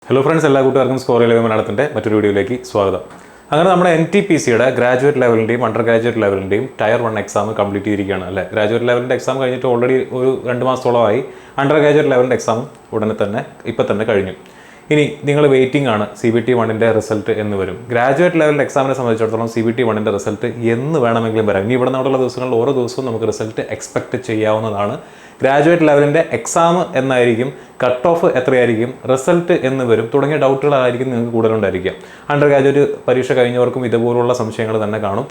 Hello friends, എല്ലാ കൂട്ടുകാർക്കും score 11 മലയാളത്തിൻ്റെ മറ്റൊരു വീഡിയോയിലേക്ക് സ്വാഗതം. അങ്ങനെ നമ്മുടെ NTPCയുടെ ഗ്രാജുവേറ്റ് ലെവലിൻ്റെയും അണ്ടർ ഗ്രാജുവേറ്റ് ലെവലിൻ്റെയും ടയർ 1 എക്സാം കംപ്ലീറ്റ് ചെയ്തിരിക്കുകയാണ് അല്ലേ. ഗ്രാജുവേറ്റ് ലെവലിൻ്റെ എക്സാം കഴിഞ്ഞിട്ട് ഓൾറെഡി ഒരു 2 മാസത്തോളമായി. അണ്ടർ ഗ്രാജുവേറ്റ് ലെവലിൻ്റെ എക്സാം ഇപ്പം തന്നെ കഴിഞ്ഞു. ഇനി നിങ്ങൾ വെയിറ്റിംഗ് ആണ് CBT 1ൻ്റെ റിസൾട്ട് എന്ന് വരും. ഗ്രാജുവേറ്റ് ലെവലിൻ്റെ എക്സാമിനെ സംബന്ധിച്ചിടത്തോളം CBT 1ൻ്റെ റിസൾട്ട് എന്ന് വേണമെങ്കിലും വരാം. ഇനി ഇവിടെ നിന്നുള്ള ദിവസങ്ങളിൽ ഓരോ ദിവസവും നമുക്ക് റിസൾട്ട് എക്സ്പെക്ട് ചെയ്യാവുന്നതാണ്. ഗ്രാജുവേറ്റ് ലെവലിൻ്റെ എക്സാം എന്നായിരിക്കും, കട്ട് ഓഫ് എത്രയായിരിക്കും, റിസൾട്ട് എന്ന് വരും തുടങ്ങിയ ഡൗട്ടുകളായിരിക്കും നിങ്ങൾക്ക് കൂടുതലുണ്ടായിരിക്കുക. അണ്ടർ ഗ്രാജുവേറ്റ് പരീക്ഷ കഴിഞ്ഞവർക്കും ഇതുപോലുള്ള സംശയങ്ങൾ തന്നെ കാണും.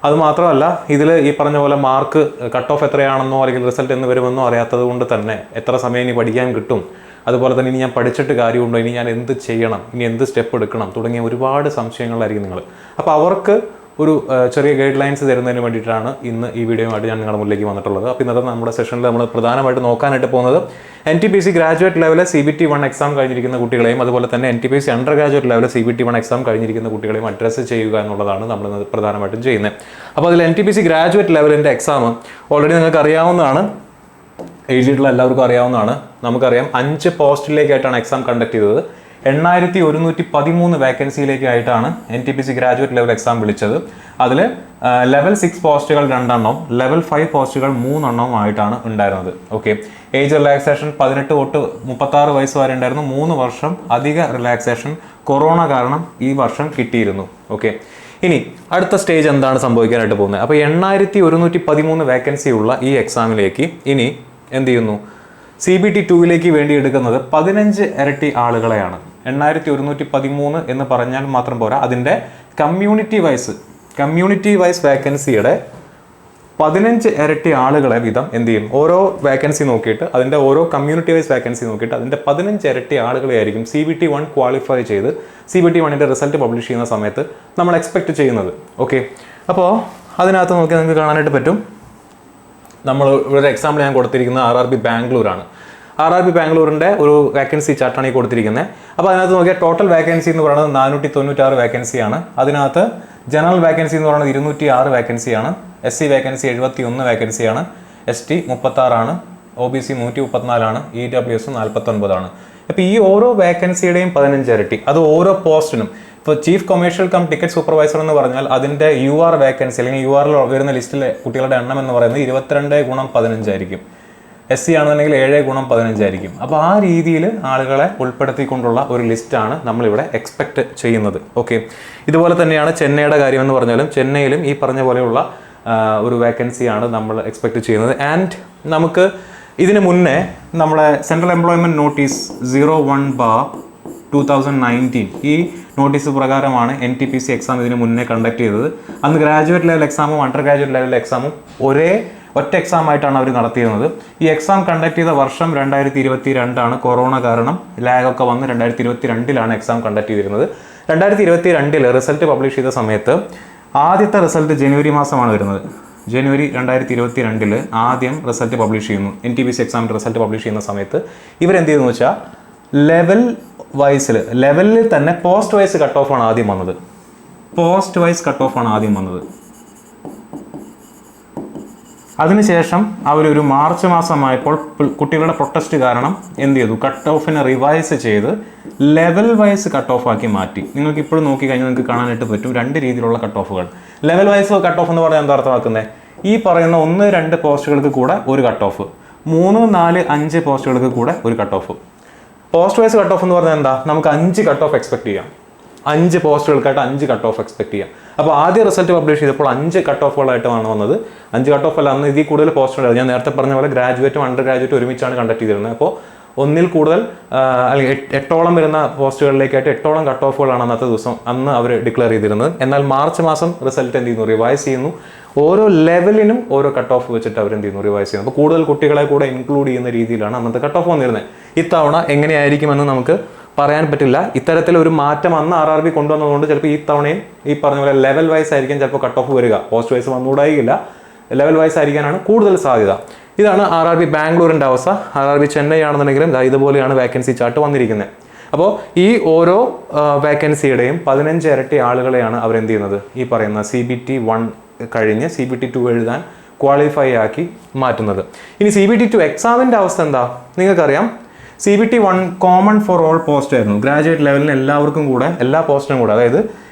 അതുമാത്രമല്ല, ഇതിൽ ഈ പറഞ്ഞ പോലെ മാർക്ക് കട്ട് ഓഫ് എത്രയാണെന്നോ അല്ലെങ്കിൽ റിസൾട്ട് എന്ന് വരുമെന്നോ അറിയാത്തത് കൊണ്ട് തന്നെ എത്ര സമയം ഇനി പഠിക്കാൻ കിട്ടും, അതുപോലെ തന്നെ ഇനി ഞാൻ പഠിച്ചിട്ട് കാര്യമുണ്ടോ, ഇനി ഞാൻ എന്ത് ചെയ്യണം, ഇനി എന്ത് സ്റ്റെപ്പ് എടുക്കണം തുടങ്ങിയ ഒരുപാട് സംശയങ്ങളായിരിക്കും നിങ്ങൾ. അപ്പോൾ അവർക്ക് ഒരു ചെറിയ ഗൈഡ് ലൈൻസ് തരുന്നതിന് വേണ്ടിയിട്ടാണ് ഇന്ന് ഈ വീഡിയോയുമായിട്ട് ഞാൻ നിങ്ങളുടെ മുന്നിലേക്ക് വന്നിട്ടുള്ളത്. അപ്പോൾ ഇന്നത്തെ നമ്മുടെ സെഷനിൽ നമ്മൾ പ്രധാനമായിട്ട് നോക്കാനായിട്ട് പോകുന്നത് NTPC ഗ്രാജുവേറ്റ് ലെവലിൽ CBT 1 എക്സാം കഴിഞ്ഞിരിക്കുന്ന കുട്ടികളെയും അതുപോലെ തന്നെ NTPC അണ്ടർ ഗ്രാജുവേറ്റ് ലെവലിൽ CBT 1 എക്സാം കഴിഞ്ഞിരിക്കുന്ന കുട്ടികളെയും അഡ്രസ്സ് ചെയ്യുക എന്നുള്ളതാണ് നമ്മൾ പ്രധാനമായിട്ടും ചെയ്യുന്നത്. അപ്പോൾ അതിൽ NTPC ഗ്രാജുവേറ്റ് ലെവലിൻ്റെ എക്സാം ഓൾറെഡി നിങ്ങൾക്ക് അറിയാവുന്നതാണ്, എഴുതിയിട്ടുള്ള എല്ലാവർക്കും അറിയാവുന്നതാണ്. നമുക്കറിയാം 5 പോസ്റ്റിലേക്കായിട്ടാണ് എക്സാം കണ്ടക്ട് ചെയ്തത്. 8113 വേക്കൻസിയിലേക്കായിട്ടാണ് NTPC ഗ്രാജുവേറ്റ് ലെവൽ എക്സാം വിളിച്ചത്. അതിൽ ലെവൽ 6 പോസ്റ്റുകൾ 2 എണ്ണവും ലെവൽ 5 പോസ്റ്റുകൾ 3 എണ്ണവും ആയിട്ടാണ് ഉണ്ടായിരുന്നത്. ഓക്കെ, ഏജ് റിലാക്സേഷൻ 18 തൊട്ട് 36 വയസ്സ് വരെ ഉണ്ടായിരുന്നു. 3 വർഷം അധിക റിലാക്സേഷൻ കൊറോണ കാരണം ഈ വർഷം കിട്ടിയിരുന്നു. ഓക്കെ, ഇനി അടുത്ത സ്റ്റേജ് എന്താണ് സംഭവിക്കാനായിട്ട് പോകുന്നത്? അപ്പോൾ 8113 വേക്കൻസി ഉള്ള ഈ എക്സാമിലേക്ക് ഇനി എന്ത് ചെയ്യുന്നു? CBT 2ലേക്ക് വേണ്ടി എടുക്കുന്നത് 15 ഇരട്ടി ആളുകളെയാണ്. 8113 എന്ന് പറഞ്ഞാൽ മാത്രം പോരാ, അതിൻ്റെ കമ്മ്യൂണിറ്റി വൈസ് വേക്കൻസിയുടെ 15 ഇരട്ടി ആളുകളെ വീതം എന്ത് ചെയ്യും? ഓരോ വേക്കൻസി നോക്കിയിട്ട്, അതിൻ്റെ ഓരോ കമ്മ്യൂണിറ്റി വൈസ് വേക്കൻസി നോക്കിയിട്ട് അതിൻ്റെ 15 ഇരട്ടി ആളുകളെയായിരിക്കും CBT 1 ക്വാളിഫൈ ചെയ്ത് CBT 1ൻ്റെ റിസൾട്ട് പബ്ലിഷ് ചെയ്യുന്ന സമയത്ത് നമ്മൾ എക്സ്പെക്ട് ചെയ്യുന്നത്. ഓക്കെ, അപ്പോൾ അതിനകത്ത് നോക്കി നിങ്ങൾക്ക് കാണാനായിട്ട് പറ്റും. നമ്മൾ ഇവിടെ എക്സാമ്പിൾ ഞാൻ കൊടുത്തിരിക്കുന്നത് RRB ബാംഗ്ലൂരാണ്. RRB ബാംഗ്ലൂരിൻ്റെ ഒരു വേക്കൻസി ചാർട്ടാണ് ഈ കൊടുത്തിരിക്കുന്നത്. അപ്പോൾ അതിനകത്ത് നോക്കിയാൽ ടോട്ടൽ വേക്കൻസി എന്ന് പറയുന്നത് 496 വേക്കൻസിയാണ്. അതിനകത്ത് ജനറൽ വേക്കൻസി എന്ന് പറയുന്നത് 206 വേക്കൻസിയാണ്. SC വേക്കൻസി 71 വേക്കൻസിയാണ്. ST 36 OBC 134 EWS 49. അപ്പോൾ ഈ ഓരോ വേക്കൻസിയുടെയും 15 ഇരട്ടി, അത് ഓരോ പോസ്റ്റിനും. ഇപ്പോൾ chief commercial cum ticket supervisor എന്ന് പറഞ്ഞാൽ അതിൻ്റെ UR വേക്കൻസി അല്ലെങ്കിൽ URൽ വരുന്ന ലിസ്റ്റിലെ കുട്ടികളുടെ എണ്ണം എന്ന് പറയുന്നത് 22x15 ആയിരിക്കും. SC ആണെന്നുണ്ടെങ്കിൽ 7x15 ആയിരിക്കും. അപ്പോൾ ആ രീതിയിൽ ആളുകളെ ഉൾപ്പെടുത്തിക്കൊണ്ടുള്ള ഒരു ലിസ്റ്റാണ് നമ്മളിവിടെ എക്സ്പെക്ട് ചെയ്യുന്നത്. ഓക്കെ, ഇതുപോലെ തന്നെയാണ് ചെന്നൈയുടെ കാര്യം എന്ന് പറഞ്ഞാലും ചെന്നൈയിലും ഈ പറഞ്ഞ പോലെയുള്ള ഒരു വേക്കൻസിയാണ് നമ്മൾ എക്സ്പെക്ട് ചെയ്യുന്നത്. ആൻഡ് നമുക്ക് ഇതിന് മുന്നേ നമ്മുടെ സെൻട്രൽ എംപ്ലോയ്മെൻറ്റ് നോട്ടീസ് 01/2019 ഈ നോട്ടീസ് പ്രകാരമാണ് NTPC എക്സാം ഇതിന് മുന്നേ കണ്ടക്ട് ചെയ്തത്. അന്ന് ഗ്രാജുവേറ്റ് ലെവൽ എക്സാമും അണ്ടർ ഗ്രാജുവേറ്റ് ലെവൽ എക്സാമും ഒറ്റ എക്സാം ആയിട്ടാണ് അവർ നടത്തിയിരുന്നത്. ഈ എക്സാം കണ്ടക്ട് ചെയ്ത വർഷം 2022 കൊറോണ കാരണം ലാഗൊക്കെ വന്ന് 2022 എക്സാം കണ്ടക്ട് ചെയ്തിരുന്നത്. 2022 റിസൾട്ട് പബ്ലിഷ് ചെയ്ത സമയത്ത് ആദ്യത്തെ റിസൾട്ട് ജനുവരി മാസമാണ് വരുന്നത്. ജനുവരി 2022 ആദ്യം റിസൾട്ട് പബ്ലിഷ് ചെയ്യുന്നു. NTPC എക്സാമിൻ്റെ റിസൾട്ട് പബ്ലിഷ് ചെയ്യുന്ന സമയത്ത് ഇവരെന്ത് ചെയ്യുന്നു വെച്ചാൽ ലെവലിൽ തന്നെ പോസ്റ്റ് വൈസ് കട്ട് ഓഫ് ആണ് ആദ്യം വന്നത്. അതിനുശേഷം അവരൊരു മാർച്ച് മാസമായപ്പോൾ കുട്ടികളുടെ പ്രൊട്ടസ്റ്റ് കാരണം എന്ത് ചെയ്തു? കട്ട് ഓഫിനെ റിവൈസ് ചെയ്ത് ലെവൽ വൈസ് കട്ട് ഓഫ് ആക്കി മാറ്റി. നിങ്ങൾക്ക് ഇപ്പോഴും നോക്കിക്കഴിഞ്ഞാൽ നിങ്ങൾക്ക് കാണാനായിട്ട് പറ്റും 2 രീതിയിലുള്ള കട്ട് ഓഫുകൾ. ലെവൽ വൈസ് കട്ട് ഓഫ് എന്ന് പറഞ്ഞാൽ എന്താ അർത്ഥമാക്കുന്നത്? ഈ പറയുന്ന 1-2 പോസ്റ്റുകൾക്ക് കൂടെ ഒരു കട്ട് ഓഫ്, 3, 4, 5 പോസ്റ്റുകൾക്ക് കൂടെ ഒരു cut off. Post vice cut off എന്ന് പറഞ്ഞാൽ എന്താ? നമുക്ക് 5 കട്ട് ഓഫ് എക്സ്പെക്ട് ചെയ്യാം. 5 പോസ്റ്റുകൾക്കായിട്ട് 5 കട്ട് ഓഫ് എക്സ്പെക്ട് ചെയ്യാം. അപ്പോൾ ആദ്യ റിസൾട്ട് പബ്ലിഷ് ചെയ്തപ്പോൾ 5 കട്ട് ഓഫുകളായിട്ടാണ് വന്നത്. 5 കട്ട് ഓഫ് അല്ല, അന്ന് ഇതിൽ കൂടുതൽ പോസ്റ്റ് ഉണ്ടായിരുന്നു. ഞാൻ നേരത്തെ പറഞ്ഞ പോലെ ഗ്രാജുവേറ്റും അണ്ടർ ഗ്രാജുവേറ്റും ഒരുമിച്ചാണ് കണ്ടക്ട് ചെയ്തിരുന്നത്. അപ്പോൾ ഒന്നിൽ കൂടുതൽ അല്ലെങ്കിൽ 8ഓളം വരുന്ന പോസ്റ്റുകളിലേക്കായിട്ട് 8ഓളം കട്ട് ഓഫുകളാണ് അന്ന് അവർ ഡിക്ലെയർ ചെയ്തിരുന്നത്. എന്നാൽ മാർച്ച് മാസം റിസൾട്ട് എന്ത് ചെയ്യുന്നു? റിവൈസ് ചെയ്യുന്നു. ഓരോ ലെവലിനും ഓരോ കട്ട് ഓഫ് വെച്ചിട്ട് അവരെന്ത് ചെയ്യുന്നു? റിവൈസ് ചെയ്യുന്നു. അപ്പോൾ കൂടുതൽ കുട്ടികളെ കൂടെ ഇൻക്ലൂഡ് ചെയ്യുന്ന രീതിയിലാണ് അന്നത്തെ കട്ട് ഓഫ് വന്നിരുന്നത്. ഇത്തവണ എങ്ങനെയായിരിക്കുമെന്ന് നമുക്ക് പറയാൻ പറ്റില്ല. ഇത്തരത്തിലൊരു മാറ്റം അന്ന് RRB കൊണ്ടുവന്നതുകൊണ്ട് ചിലപ്പോൾ ഈ തവണയും ഈ പറഞ്ഞ പോലെ ലെവൽ വൈസ് ആയിരിക്കും ചിലപ്പോൾ കട്ട് ഓഫ് വരിക. പോസ്റ്റ് വൈസ് വന്നുകൂടായില്ല, ലെവൽ വൈസ് ആയിരിക്കാനാണ് കൂടുതൽ സാധ്യത. ഇതാണ് RRB ബാംഗ്ലൂരിൻ്റെ അവസ്ഥ. RRB ചെന്നൈ ആണെന്നുണ്ടെങ്കിലും ഇതുപോലെയാണ് വേക്കൻസി ചാർട്ട് വന്നിരിക്കുന്നത്. അപ്പോൾ ഈ ഓരോ വേക്കൻസിയുടെയും 15 ഇരട്ടി ആളുകളെയാണ് അവരെന്ത് ചെയ്യുന്നത്? ഈ പറയുന്ന CBT 1 കഴിഞ്ഞ് CBT 2 എഴുതാൻ ക്വാളിഫൈ ആക്കി മാറ്റുന്നത്. ഇനി CBT 2 എക്സാമിൻ്റെ അവസ്ഥ എന്താ? നിങ്ങൾക്കറിയാം, CBT1 common for all post ആയിരുന്നു. ഗ്രാജുവേറ്റ് ലെവലിന് എല്ലാവർക്കും കൂടെ എല്ലാ പോസ്റ്റിനും കൂടെ, അതായത്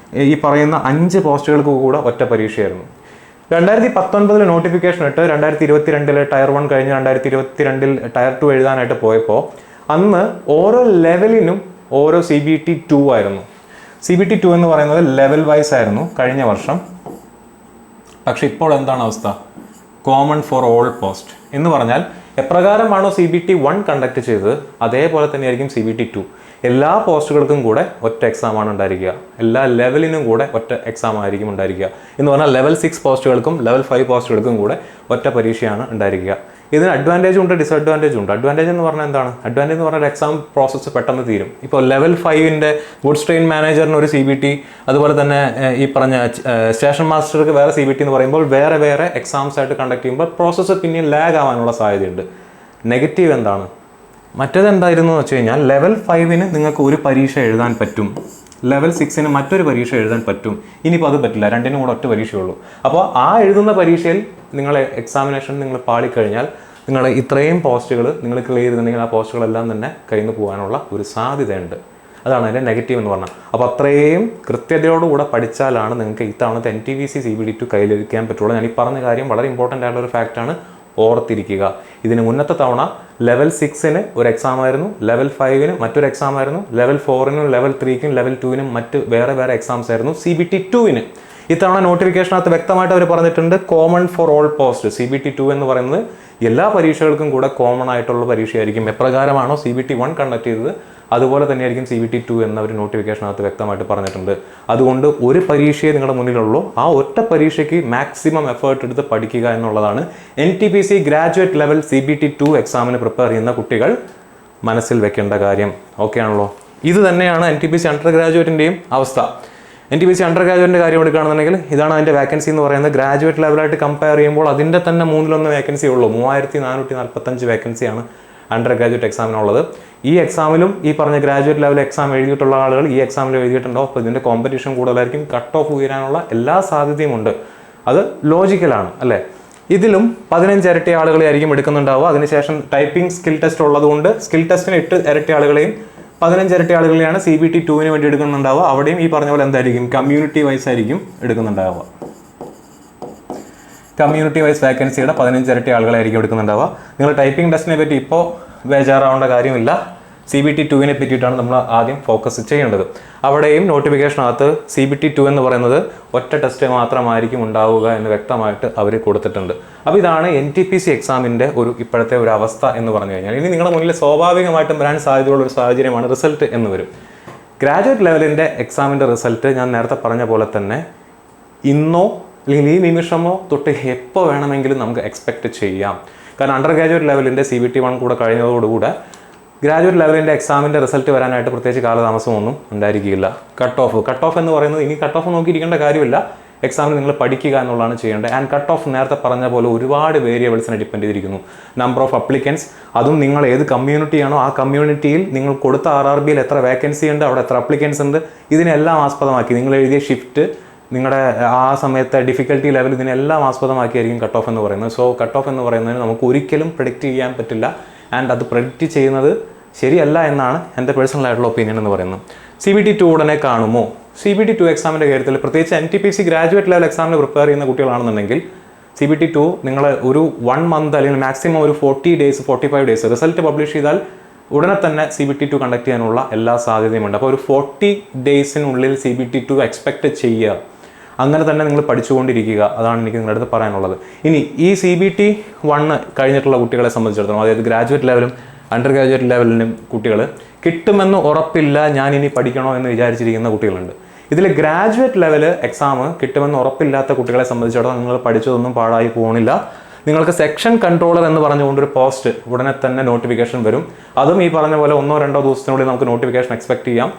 ഈ പറയുന്ന 5 പോസ്റ്റുകൾക്ക് കൂടെ ഒറ്റ പരീക്ഷയായിരുന്നു. 2019 നോട്ടിഫിക്കേഷൻ ഇട്ട് 2022 ടയർ 1 കഴിഞ്ഞ് 2022 ടയർ 2 എഴുതാനായിട്ട് പോയപ്പോൾ അന്ന് ഓരോ ലെവലിനും ഓരോ CBT2 ആയിരുന്നു. CBT2 എന്ന് പറയുന്നത് ലെവൽ വൈസ് ആയിരുന്നു കഴിഞ്ഞ വർഷം. പക്ഷെ ഇപ്പോൾ എന്താണ് അവസ്ഥ? കോമൺ ഫോർ ഓൾ പോസ്റ്റ് എന്ന് പറഞ്ഞാൽ എപ്രകാരമാണോ CBT1 കണ്ടക്ട് ചെയ്തത് അതേപോലെ തന്നെയായിരിക്കും CBT2. എല്ലാ പോസ്റ്റുകൾക്കും കൂടെ ഒറ്റ എക്സാമാണ് ഉണ്ടായിരിക്കുക. എല്ലാ ലെവലിനും കൂടെ ഒറ്റ എക്സാം ആയിരിക്കും ഉണ്ടായിരിക്കുക. എന്ന് പറഞ്ഞാൽ ലെവൽ 6 പോസ്റ്റുകൾക്കും ലെവൽ 5 പോസ്റ്റുകൾക്കും കൂടെ ഒറ്റ പരീക്ഷയാണ് ഉണ്ടായിരിക്കുക. ഇതിന് അഡ്വാൻറ്റേജും ഉണ്ട്, ഡിസഡ്വാൻറ്റേജും ഉണ്ട്. അഡ്വാൻറ്റേജ് എന്ന് പറഞ്ഞാൽ എന്താണ്? അഡ്വാൻറ്റേജ് എന്ന് പറഞ്ഞാൽ എക്സാം പ്രോസസ്സ് പെട്ടെന്ന് തീരും. ഇപ്പോൾ ലെവൽ 5ൻ്റെ ഗുഡ്സ് ട്രെയിൻ മാനേജറിന് ഒരു CBT, അതുപോലെ തന്നെ ഈ പറഞ്ഞ സ്റ്റേഷൻ മാസ്റ്റർക്ക് വേറെ CBT എന്ന് പറയുമ്പോൾ വേറെ വേറെ എക്സാംസ് ആയിട്ട് കണ്ടക്ട് ചെയ്യുമ്പോൾ പ്രോസസ്സ് പിന്നെയും ലാഗ് ആവാനുള്ള സാധ്യതയുണ്ട്. നെഗറ്റീവ് എന്താണ്? മറ്റേതെന്തായിരുന്നു എന്ന് വെച്ച് കഴിഞ്ഞാൽ ലെവൽ 5ന് നിങ്ങൾക്ക് ഒരു പരീക്ഷ എഴുതാൻ പറ്റും, ലെവൽ 6ന് മറ്റൊരു പരീക്ഷ എഴുതാൻ പറ്റും. ഇനിയിപ്പോൾ അത് പറ്റില്ല, രണ്ടിനും കൂടെ ഒറ്റ പരീക്ഷയുള്ളൂ. അപ്പോൾ ആ എഴുതുന്ന പരീക്ഷയിൽ നിങ്ങളെ എക്സാമിനേഷൻ നിങ്ങൾ പാളിക്കഴിഞ്ഞാൽ നിങ്ങളുടെ ഇത്രയും പോസ്റ്റുകൾ നിങ്ങൾ ക്ലിയർ ചെയ്തിട്ടുണ്ടെങ്കിൽ ആ പോസ്റ്റുകളെല്ലാം തന്നെ കയ്യിൽ നിന്ന് പോകാനുള്ള ഒരു സാധ്യതയുണ്ട്. അതാണ് അതിൻ്റെ നെഗറ്റീവ് എന്ന് പറഞ്ഞാൽ. അപ്പോൾ അത്രയും കൃത്യതയോടുകൂടെ പഠിച്ചാലാണ് നിങ്ങൾക്ക് ഇത്തവണത്തെ NTPC CBT2 കയ്യിലെടുക്കാൻ പറ്റുള്ളൂ. ഞാൻ ഈ പറഞ്ഞ കാര്യം വളരെ ഇമ്പോർട്ടൻ്റ് ആയിട്ടുള്ള ഒരു ഫാക്റ്റാണ്, ഓർത്തിരിക്കുക. ഇതിന് മുന്നത്തെ തവണ ലെവൽ 6ന് ഒരു എക്സാം ആയിരുന്നു, ലെവൽ 5ന് മറ്റൊരു എക്സാം ആയിരുന്നു, ലെവൽ 4നും ലെവൽ 3ക്കും ലെവൽ 2നും മറ്റ് വേറെ വേറെ എക്സാംസ് ആയിരുന്നു. CBT2ന് ഇത്തവണ നോട്ടിഫിക്കേഷനകത്ത് വ്യക്തമായിട്ട് അവർ പറഞ്ഞിട്ടുണ്ട് common for all post. CBT2 എന്ന് പറയുന്നത് എല്ലാ പരീക്ഷകൾക്കും കൂടെ കോമൺ ആയിട്ടുള്ള പരീക്ഷയായിരിക്കും. എപ്രകാരമാണോ CBT1 കണ്ടക്ട് ചെയ്തത് അതുപോലെ തന്നെയായിരിക്കും CBT2 എന്ന ഒരു നോട്ടിഫിക്കേഷനകത്ത് വ്യക്തമായിട്ട് പറഞ്ഞിട്ടുണ്ട്. അതുകൊണ്ട് ഒരു പരീക്ഷയെ നിങ്ങളുടെ മുന്നിലുള്ളൂ, ആ ഒറ്റ പരീക്ഷയ്ക്ക് മാക്സിമം എഫേർട്ട് എടുത്ത് പഠിക്കുക എന്നുള്ളതാണ് NTPC ഗ്രാജുവേറ്റ് ലെവൽ CBT2 എക്സാമിന് പ്രിപ്പയർ ചെയ്യുന്ന കുട്ടികൾ മനസ്സിൽ വെക്കേണ്ട കാര്യം. ഓക്കെ ആണല്ലോ? ഇത് തന്നെയാണ് NTPC അണ്ടർ ഗ്രാജുവേറ്റിൻ്റെയും അവസ്ഥ. NTPC അണ്ടർ ഗ്രാജുവേറ്റിൻ്റെ കാര്യം എടുക്കുകയാണെന്നുണ്ടെങ്കിൽ ഇതാണ് അതിൻ്റെ വാക്കൻസി എന്ന് പറയുന്നത്. ഗ്രാജുവേറ്റ് ലെവലായിട്ട് കമ്പയർ ചെയ്യുമ്പോൾ അതിൻ്റെ തന്നെ 3-1 വേക്കൻസി ഉള്ളൂ. 3445 വേക്കൻസിയാണ് അണ്ടർ ഗ്രാജുവേറ്റ് എക്സാമിനുള്ളത്. ഈ എക്സാമിലും ഈ പറഞ്ഞ ഗ്രാജുവേറ്റ് ലെവൽ എക്സാം എഴുതിയിട്ടുള്ള ആളുകൾ ഈ എക്സാമിൽ എഴുതിയിട്ടുണ്ടോ. അപ്പോൾ ഇതിൻ്റെ കോമ്പറ്റീഷൻ കൂടുതലായിരിക്കും, കട്ട് ഓഫ് ഉയരാനുള്ള എല്ലാ സാധ്യതയും ഉണ്ട്. അത് ലോജിക്കലാണ് അല്ലേ? ഇതിലും 15 ഇരട്ടി ആളുകളെയായിരിക്കും എടുക്കുന്നുണ്ടാവുക. അതിനുശേഷം ടൈപ്പിംഗ് സ്കിൽ ടെസ്റ്റ് ഉള്ളതുകൊണ്ട് സ്കിൽ ടെസ്റ്റിന് 8 ഇരട്ടി ആളുകളെയും 15 ഇരട്ടി ആളുകളെയാണ് CBT2ന് വേണ്ടി എടുക്കുന്നുണ്ടാവുക. അവിടെയും ഈ പറഞ്ഞ പോലെ എന്തായിരിക്കും, കമ്മ്യൂണിറ്റി വൈസ് ആയിരിക്കും എടുക്കുന്നുണ്ടാവുക. കമ്മ്യൂണിറ്റി വൈസ് വേക്കൻസിയുടെ 15 ഇരട്ടി ആളുകളായിരിക്കും എടുക്കുന്നുണ്ടാവുക. നിങ്ങൾ ടൈപ്പിംഗ് ടെസ്റ്റിനെ പറ്റി ഇപ്പോൾ ബേജാറാവേണ്ട കാര്യമില്ല. CBT2നെ പറ്റിയിട്ടാണ് നമ്മൾ ആദ്യം ഫോക്കസ് ചെയ്യേണ്ടത്. അവിടെയും നോട്ടിഫിക്കേഷനകത്ത് CBT2 എന്ന് പറയുന്നത് ഒറ്റ ടെസ്റ്റ് മാത്രമായിരിക്കും ഉണ്ടാവുക എന്ന് വ്യക്തമായിട്ട് അവർ കൊടുത്തിട്ടുണ്ട്. അപ്പോൾ ഇതാണ് NTPC എക്സാമിൻ്റെ ഇപ്പോഴത്തെ ഒരു അവസ്ഥ എന്ന് പറഞ്ഞു കഴിഞ്ഞാൽ. ഇനി നിങ്ങളുടെ മുന്നിൽ സ്വാഭാവികമായിട്ടും വരാൻ സാധ്യതയുള്ള ഒരു സാഹചര്യമാണ് റിസൾട്ട് എന്ന് വരും. ഗ്രാജുവേറ്റ് ലെവലിൻ്റെ എക്സാമിൻ്റെ റിസൾട്ട് ഞാൻ നേരത്തെ പറഞ്ഞ പോലെ തന്നെ ഇന്നോ അല്ലെങ്കിൽ ഈ നിമിഷമോ തൊട്ട് എപ്പോൾ വേണമെങ്കിലും നമുക്ക് എക്സ്പെക്റ്റ് ചെയ്യാം. കാരണം അണ്ടർ ഗ്രാജുവേറ്റ് ലെവലിൻ്റെ CBT1 കൂടെ കഴിഞ്ഞതോടുകൂടെ ഗ്രാജുവേറ്റ് ലെവലിൻ്റെ എക്സാമിൻ്റെ റിസൾട്ട് വരാനായിട്ട് പ്രത്യേകിച്ച് കാലതാമസമൊന്നും ഉണ്ടായിരിക്കില്ല. കട്ട് ഓഫ് എന്ന് പറയുന്നത് ഇനി കട്ട് ഓഫ് നോക്കിയിരിക്കേണ്ട കാര്യമില്ല. എക്സാമിന് നിങ്ങൾ പഠിക്കുക എന്നുള്ളതാണ് ചെയ്യേണ്ടത്. ആൻഡ് കട്ട് ഓഫ് നേരത്തെ പറഞ്ഞ പോലെ ഒരുപാട് വേരിയബിൾസിനെ ഡിപ്പെൻഡ് ചെയ്തിരിക്കുന്നു. നമ്പർ ഓഫ് അപ്ലിക്കൻസ്, അതും നിങ്ങൾ ഏത് കമ്മ്യൂണിറ്റിയാണോ ആ കമ്മ്യൂണിറ്റിയിൽ നിങ്ങൾ കൊടുത്ത RRBയിൽ എത്ര വേക്കൻസി ഉണ്ട്, അവിടെ എത്ര അപ്ലിക്കൻസ് ഉണ്ട്, ഇതിനെല്ലാം ആസ്പദമാക്കി നിങ്ങൾ എഴുതിയ ഷിഫ്റ്റ്, നിങ്ങളുടെ ആ സമയത്തെ ഡിഫിക്കൽട്ടി ലെവൽ, ഇതിനെല്ലാം ആസ്പദമാക്കിയായിരിക്കും കട്ട് ഓഫ് എന്ന് പറയുന്നത്. സോ കട്ട് ഓഫ് എന്ന് പറയുന്നതിന് നമുക്ക് ഒരിക്കലും പ്രെഡിക്റ്റ് ചെയ്യാൻ പറ്റില്ല. ആൻഡ് അത് പ്രെഡിക്റ്റ് ചെയ്യുന്നത് ശരിയല്ല എന്നാണ് എൻ്റെ പേഴ്സണൽ ആയിട്ടുള്ള ഒപ്പീനിയൻ എന്ന് പറയുന്നത്. CBT2 ഉടനെ കാണുമോ? CBT2 എക്സാമിൻ്റെ കാര്യത്തിൽ പ്രത്യേകിച്ച് NTPC ഗ്രാജുവേറ്റ് ലെവൽ എക്സാമിന് പ്രിപ്പയർ ചെയ്യുന്ന കുട്ടികളാണെന്നുണ്ടെങ്കിൽ CBT2 നിങ്ങൾ ഒരു 1 മന്ത് അല്ലെങ്കിൽ മാക്സിമം ഒരു 40 ഡേയ്സ് 45 ഡേയ്സ് റിസൾട്ട് പബ്ലിഷ് ചെയ്താൽ ഉടനെ തന്നെ CBT2 കണ്ടക്ട് ചെയ്യാനുള്ള എല്ലാ സാധ്യതയുമുണ്ട്. അപ്പോൾ ഒരു 40 ഡേയ്സിനുള്ളിൽ CBT2 എക്സ്പെക്റ്റ് ചെയ്യുക. അങ്ങനെ തന്നെ നിങ്ങൾ പഠിച്ചുകൊണ്ടിരിക്കുക. അതാണ് എനിക്ക് നിങ്ങളുടെ അടുത്ത് പറയാനുള്ളത്. ഇനി ഈ CBT1 കഴിഞ്ഞിട്ടുള്ള കുട്ടികളെ സംബന്ധിച്ചിടത്തോളം, അതായത് ഗ്രാജുവേറ്റ് ലെവലും അണ്ടർ ഗ്രാജുവേറ്റ് ലെവലിനും കുട്ടികൾ കിട്ടുമെന്ന് ഉറപ്പില്ല, ഞാൻ ഇനി പഠിക്കണോ എന്ന് വിചാരിച്ചിരിക്കുന്ന കുട്ടികളുണ്ട്. ഇതിൽ ഗ്രാജുവേറ്റ് ലെവൽ എക്സാം കിട്ടുമെന്ന് ഉറപ്പില്ലാത്ത കുട്ടികളെ സംബന്ധിച്ചിടത്തോളം നിങ്ങൾ പഠിച്ചതൊന്നും പാഴായി പോകുന്നില്ല. നിങ്ങൾക്ക് സെക്ഷൻ കൺട്രോളർ എന്ന് പറഞ്ഞുകൊണ്ടൊരു പോസ്റ്റ് ഉടനെ തന്നെ നോട്ടിഫിക്കേഷൻ വരും. അതും ഈ പറഞ്ഞ പോലെ 1-2 ദിവസത്തിനുള്ളിൽ നമുക്ക് നോട്ടിഫിക്കേഷൻ എക്സ്പെക്ട് ചെയ്യാം.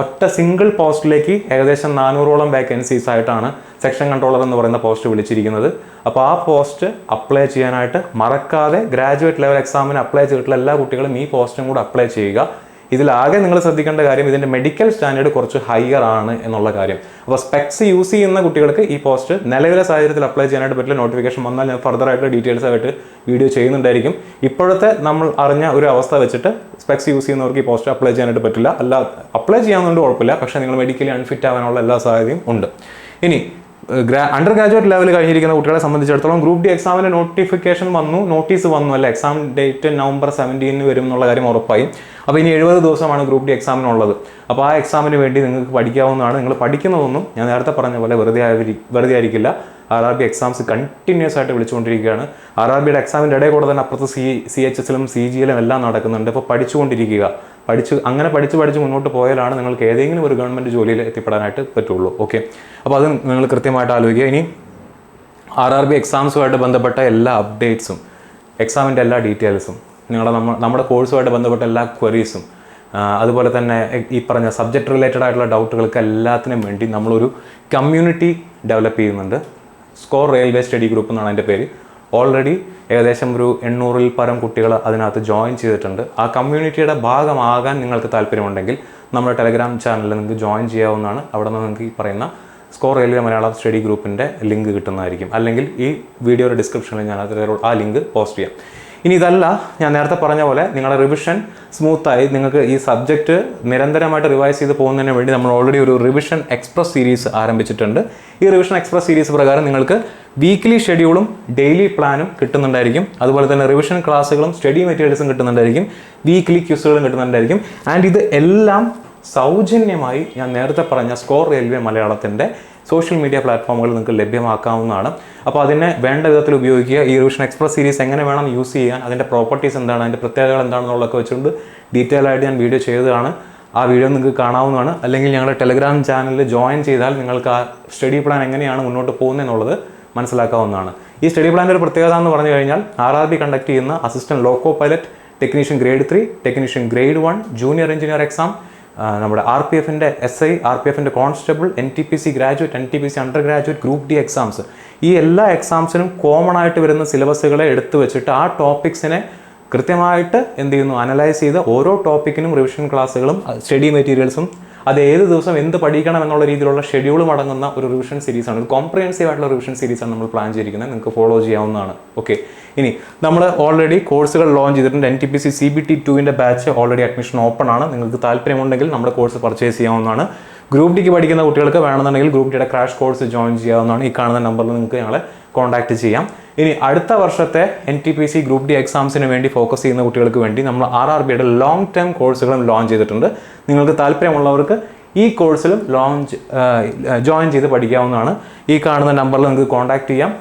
ഒറ്റ സിംഗിൾ പോസ്റ്റിലേക്ക് ഏകദേശം 400ഓളം വേക്കൻസീസ് ആയിട്ടാണ് സെക്ഷൻ കൺട്രോളർ എന്ന് പറയുന്ന പോസ്റ്റ് വിളിച്ചിരിക്കുന്നത്. അപ്പോൾ ആ പോസ്റ്റ് അപ്ലൈ ചെയ്യാനായിട്ട് മറക്കാതെ ഗ്രാജുവേറ്റ് ലെവൽ എക്സാമിന് അപ്ലൈ ചെയ്തിട്ടുള്ള എല്ലാ കുട്ടികളും ഈ പോസ്റ്റും കൂടെ അപ്ലൈ ചെയ്യുക. ഇതിലാകെ നിങ്ങൾ ശ്രദ്ധിക്കേണ്ട കാര്യം ഇതിൻ്റെ മെഡിക്കൽ സ്റ്റാൻഡേർഡ് കുറച്ച് ഹയർ ആണ് എന്നുള്ള കാര്യം. അപ്പോൾ സ്പെക്സ് യൂസ് ചെയ്യുന്ന കുട്ടികൾക്ക് ഈ പോസ്റ്റ് നിലവിലെ സാഹചര്യത്തിൽ അപ്ലൈ ചെയ്യാനായിട്ട് പറ്റില്ല. നോട്ടിഫിക്കേഷൻ വന്നാൽ ഞാൻ ഫർദർ ആയിട്ട് ഡീറ്റെയിൽസ് ആയിട്ട് വീഡിയോ ചെയ്യുന്നുണ്ടായിരിക്കും. ഇപ്പോഴത്തെ നമ്മൾ അറിഞ്ഞ ഒരു അവസ്ഥ വെച്ചിട്ട് സ്പെക്സ് യൂസ് ചെയ്യുന്നവർക്ക് ഈ പോസ്റ്റ് അപ്ലൈ ചെയ്യാനായിട്ട് പറ്റില്ല. അല്ല, അപ്ലൈ ചെയ്യാവുന്നതുകൊണ്ട് കുഴപ്പമില്ല, പക്ഷേ നിങ്ങൾ മെഡിക്കലി അൺഫിറ്റ് ആവാനുള്ള എല്ലാ സാധ്യതയും ഉണ്ട്. ഇനി അണ്ടർ ഗ്രാജുവേറ്റ് ലെവൽ കഴിഞ്ഞിരിക്കുന്ന കുട്ടികളെ സംബന്ധിച്ചിടത്തോളം ഗ്രൂപ്പ് ഡി എക്സാമിന് നോട്ടിഫിക്കേഷൻ വന്നു, നോട്ടീസ് വന്നു അല്ല, എക്സാം ഡേറ്റ് November 17 വരും എന്നുള്ള കാര്യം ഉറപ്പായി. അപ്പോൾ ഇനി 70 ദിവസമാണ് ഗ്രൂപ്പ് ഡി എക്സാമിനുള്ളത്. അപ്പോൾ ആ എക്സാമിന് വേണ്ടി നിങ്ങൾക്ക് പഠിക്കാവുന്നതാണ്. നിങ്ങൾ പഠിക്കുന്നതൊന്നും ഞാൻ നേരത്തെ പറഞ്ഞ പോലെ വെറുതെ ആയിരിക്കില്ല. RRB എക്സാംസ് കണ്ടിന്യൂസ് ആയിട്ട് വിളിച്ചുകൊണ്ടിരിക്കുകയാണ്. RRBയുടെ എക്സാമിൻ്റെ ഇടയിൽ കൂടെ തന്നെ അപ്പുറത്ത് CHSലും CGLും എല്ലാം നടക്കുന്നുണ്ട്. അപ്പോൾ പഠിച്ചുകൊണ്ടിരിക്കുക. അങ്ങനെ പഠിച്ച് മുന്നോട്ട് പോയാലാണ് നിങ്ങൾക്ക് ഏതെങ്കിലും ഒരു ഗവൺമെൻറ് ജോലിയിൽ എത്തിപ്പെടാനായിട്ട് പറ്റുള്ളൂ. ഓക്കെ, അപ്പോൾ അത് നിങ്ങൾ കൃത്യമായിട്ട് ആലോചിക്കുക. ഇനി RRB എക്സാംസുമായിട്ട് ബന്ധപ്പെട്ട എല്ലാ അപ്ഡേറ്റ്സും, എക്സാമിൻ്റെ എല്ലാ ഡീറ്റെയിൽസും, നമ്മുടെ കോഴ്സുമായിട്ട് ബന്ധപ്പെട്ട എല്ലാ ക്വറീസും, അതുപോലെ തന്നെ ഈ പറഞ്ഞ സബ്ജക്റ്റ് റിലേറ്റഡ് ആയിട്ടുള്ള ഡൗട്ടുകൾക്ക് എല്ലാത്തിനും വേണ്ടി നമ്മളൊരു കമ്മ്യൂണിറ്റി ഡെവലപ്പ് ചെയ്യുന്നുണ്ട്. സ്കോർ റെയിൽവേ സ്റ്റഡി ഗ്രൂപ്പ് എന്നാണ് അതിൻ്റെ പേര്. ഓൾറെഡി ഏകദേശം ഒരു 800-ൽ പരം കുട്ടികൾ അതിനകത്ത് ജോയിൻ ചെയ്തിട്ടുണ്ട്. ആ കമ്മ്യൂണിറ്റിയുടെ ഭാഗമാകാൻ നിങ്ങൾക്ക് താല്പര്യമുണ്ടെങ്കിൽ നമ്മുടെ ടെലഗ്രാം ചാനലിൽ നിങ്ങൾക്ക് ജോയിൻ ചെയ്യാവുന്നതാണ്. അവിടെ നിന്ന് നിങ്ങൾക്ക് ഈ പറയുന്ന സ്കോർ റെയിൽവേ മലയാളം സ്റ്റഡി ഗ്രൂപ്പിൻ്റെ ലിങ്ക് കിട്ടുന്നതായിരിക്കും. അല്ലെങ്കിൽ ഈ വീഡിയോയുടെ ഡിസ്ക്രിപ്ഷനിൽ ഞാൻ ആ ലിങ്ക് പോസ്റ്റ് ചെയ്യാം. ഇനി ഇതല്ല, ഞാൻ നേരത്തെ പറഞ്ഞ പോലെ നിങ്ങളുടെ റിവിഷൻ സ്മൂത്തായി നിങ്ങൾക്ക് ഈ സബ്ജക്റ്റ് നിരന്തരമായിട്ട് റിവൈസ് ചെയ്ത് പോകുന്നതിന് വേണ്ടി നമ്മൾ ഓൾറെഡി ഒരു റിവിഷൻ എക്സ്പ്രസ് സീരീസ് ആരംഭിച്ചിട്ടുണ്ട്. ഈ റിവിഷൻ എക്സ്പ്രസ് സീരീസ് പ്രകാരം നിങ്ങൾക്ക് വീക്ക്ലി ഷെഡ്യൂളും ഡെയിലി പ്ലാനും കിട്ടുന്നുണ്ടായിരിക്കും. അതുപോലെ തന്നെ റിവിഷൻ ക്ലാസ്സുകളും സ്റ്റഡി മെറ്റീരിയൽസും കിട്ടുന്നുണ്ടായിരിക്കും. വീക്ക്ലി ക്യൂസുകളും കിട്ടുന്നുണ്ടായിരിക്കും. ആൻഡ് ഇത് എല്ലാം സൗജന്യമായി ഞാൻ നേരത്തെ പറഞ്ഞ സ്കോർ റെയിൽവേ മലയാളത്തിൻ്റെ സോഷ്യൽ മീഡിയ പ്ലാറ്റ്ഫോമുകൾ നിങ്ങൾക്ക് ലഭ്യമാക്കാവുന്നതാണ്. അപ്പോൾ അതിനെ വേണ്ട വിധത്തിൽ ഉപയോഗിക്കുക. ഈ റിവിഷൻ എക്സ്പ്രസ് സീരീസ് എങ്ങനെ വേണം യൂസ് ചെയ്യാൻ, അതിൻ്റെ പ്രോപ്പർട്ടീസ് എന്താണ്, അതിൻ്റെ പ്രത്യേകതകൾ എന്താണെന്നുള്ളതൊക്കെ വെച്ചുകൊണ്ട് ഡീറ്റെയിൽ ആയിട്ട് ഞാൻ വീഡിയോ ചെയ്തതാണ്. ആ വീഡിയോ നിങ്ങൾക്ക് കാണാവുന്നതാണ്. അല്ലെങ്കിൽ ഞങ്ങളുടെ ടെലഗ്രാം ചാനലിൽ ജോയിൻ ചെയ്താൽ നിങ്ങൾക്ക് ആ സ്റ്റഡി പ്ലാൻ എങ്ങനെയാണ് മുന്നോട്ട് പോകുന്നതെന്നുള്ളത് മനസ്സിലാക്കാവുന്നതാണ്. ഈ സ്റ്റഡി പ്ലാൻ്റെ ഒരു പ്രത്യേകത എന്ന് പറഞ്ഞു കഴിഞ്ഞാൽ RRB കണ്ടക്ട് ചെയ്യുന്ന assistant loco pilot, technician grade 3, technician grade 1, junior engineer exam, നമ്മുടെ RPFൻ്റെ SI, RPFൻ്റെ constable, NTPC graduate, NTPC undergraduate, group D exams, ഈ എല്ലാ എക്സാംസിനും കോമൺ ആയിട്ട് വരുന്ന സിലബസുകളെ എടുത്തു വെച്ചിട്ട് ആ ടോപ്പിക്സിനെ കൃത്യമായിട്ട് എന്ത് ചെയ്യുന്നു, അനലൈസ് ചെയ്ത് ഓരോ ടോപ്പിക്കിനും റിവിഷൻ ക്ലാസ്സുകളും സ്റ്റഡി മെറ്റീരിയൽസും അത് ഏത് ദിവസം എന്ത് പഠിക്കണം എന്നുള്ള രീതിയിലുള്ള ഷെഡ്യൂളും അടങ്ങുന്ന ഒരു റിവിഷൻ സീരീസാണ്. ഒരു കോംപ്രിഹെൻസീവ് ആയിട്ടുള്ള റിവിഷൻ സീരീസാണ് നമ്മൾ പ്ലാൻ ചെയ്തിരിക്കുന്നത്. നിങ്ങൾക്ക് ഫോളോ ചെയ്യാവുന്നതാണ്. ഓക്കെ, ഇനി നമ്മൾ ഓൾറെഡി കോഴ്സുകൾ ലോഞ്ച് ചെയ്തിട്ടുണ്ട്. NTPC CBT 2ൻ്റെ ബാച്ച് ഓൾറെഡി അഡ്മിഷൻ ഓപ്പൺ ആണ്. നിങ്ങൾക്ക് താല്പര്യമുണ്ടെങ്കിൽ നമ്മുടെ കോഴ്സ് പർച്ചേസ് ചെയ്യാവുന്നതാണ്. ഗ്രൂപ്പ് ഡിക്ക് പഠിക്കുന്ന കുട്ടികൾക്ക് വേണമെന്നുണ്ടെങ്കിൽ ഗ്രൂപ്പ് ഡിയുടെ ക്രാഷ് കോഴ്സ് ജോയിൻ ചെയ്യാവുന്നതാണ്. ഈ കാണുന്ന നമ്പറിൽ നിങ്ങൾക്ക് ഞങ്ങളെ കോൺടാക്ട് ചെയ്യാം. ഇനി അടുത്ത വർഷത്തെ NTPC ഗ്രൂപ്പ് ഡി എക്സാംസിന് വേണ്ടി ഫോക്കസ് ചെയ്യുന്ന കുട്ടികൾക്ക് വേണ്ടി നമ്മൾ RRBയുടെ ലോങ് ടേം കോഴ്സുകളും ലോഞ്ച് ചെയ്തിട്ടുണ്ട്. നിങ്ങൾക്ക് താല്പര്യമുള്ളവർക്ക് ഈ കോഴ്സിലും ജോയിൻ ചെയ്ത് പഠിക്കാവുന്നതാണ്. ഈ കാണുന്ന നമ്പറിൽ നിങ്ങൾക്ക് കോൺടാക്ട് ചെയ്യാം.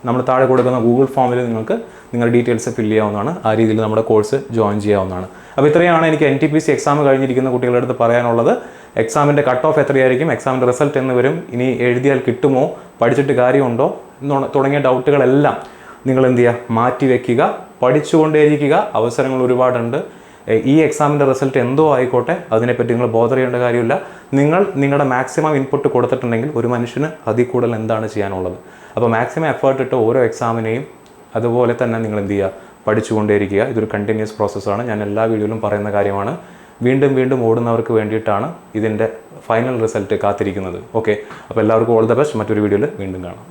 നമ്മൾ താഴെ കൊടുക്കുന്ന ഗൂഗിൾ ഫോമിൽ നിങ്ങൾക്ക് നിങ്ങളുടെ ഡീറ്റെയിൽസ് ഫില്ല് ചെയ്യാവുന്നതാണ്. ആ രീതിയിൽ നമ്മുടെ കോഴ്സ് ജോയിൻ ചെയ്യാവുന്നതാണ്. അപ്പോൾ ഇത്രയാണ് എനിക്ക് NTPC എക്സാം കഴിഞ്ഞിരിക്കുന്ന കുട്ടികളുടെ അടുത്ത് പറയാനുള്ളത്. എക്സാമിൻ്റെ കട്ട് ഓഫ് എത്രയായിരിക്കും, എക്സാമിൻ്റെ റിസൾട്ട് എന്ന് വരും, ഇനി എഴുതിയാൽ കിട്ടുമോ, പഠിച്ചിട്ട് കാര്യമുണ്ടോ തുടങ്ങിയ ഡൗട്ടുകളെല്ലാം നിങ്ങൾ എന്ത് ചെയ്യുക, മാറ്റി വയ്ക്കുക, പഠിച്ചുകൊണ്ടേയിരിക്കുക. അവസരങ്ങൾ ഒരുപാടുണ്ട്. ഈ എക്സാമിൻ്റെ റിസൾട്ട് എന്തോ ആയിക്കോട്ടെ, അതിനെപ്പറ്റി നിങ്ങൾ ബോധർ ചെയ്യേണ്ട കാര്യമില്ല. നിങ്ങളുടെ മാക്സിമം ഇൻപുട്ട് കൊടുത്തിട്ടുണ്ടെങ്കിൽ ഒരു മനുഷ്യന് അതിൽ കൂടുതൽ എന്താണ് ചെയ്യാനുള്ളത്. അപ്പോൾ മാക്സിമം എഫേർട്ട് ഇട്ട് ഓരോ എക്സാമിനെയും അതുപോലെ തന്നെ നിങ്ങൾ എന്ത് ചെയ്യുക, പഠിച്ചുകൊണ്ടേയിരിക്കുക. ഇതൊരു കണ്ടിന്യൂസ് പ്രോസസ്സാണ്. ഞാൻ എല്ലാ വീഡിയോയിലും പറയുന്ന കാര്യമാണ്. വീണ്ടും ഓടുന്നവർക്ക് വേണ്ടിയിട്ടാണ് ഇതിൻ്റെ ഫൈനൽ റിസൾട്ട് കാത്തിരിക്കുന്നത്. ഓക്കെ, അപ്പോൾ എല്ലാവർക്കും ഓൾ ദ ബെസ്റ്റ്. മറ്റൊരു വീഡിയോയിൽ വീണ്ടും കാണാം.